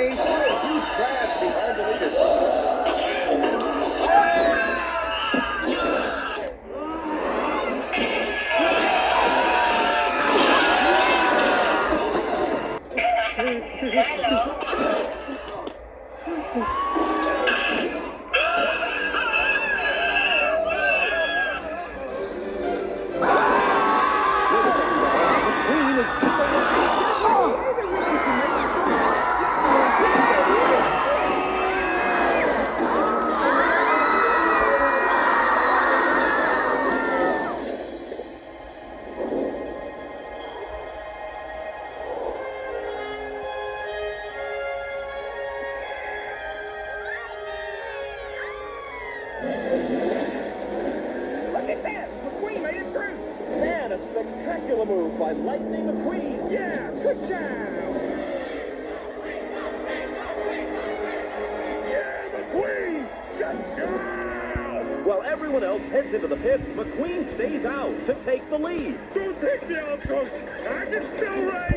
McQueen. What a huge crash behind the leader. Hello. McQueen is Look at that! McQueen made it through! Man, a spectacular move by Lightning McQueen! Yeah, good job! Yeah, McQueen! Good job! While everyone else heads into the pits, McQueen stays out to take the lead. Don't take me out, Coach! I can still race!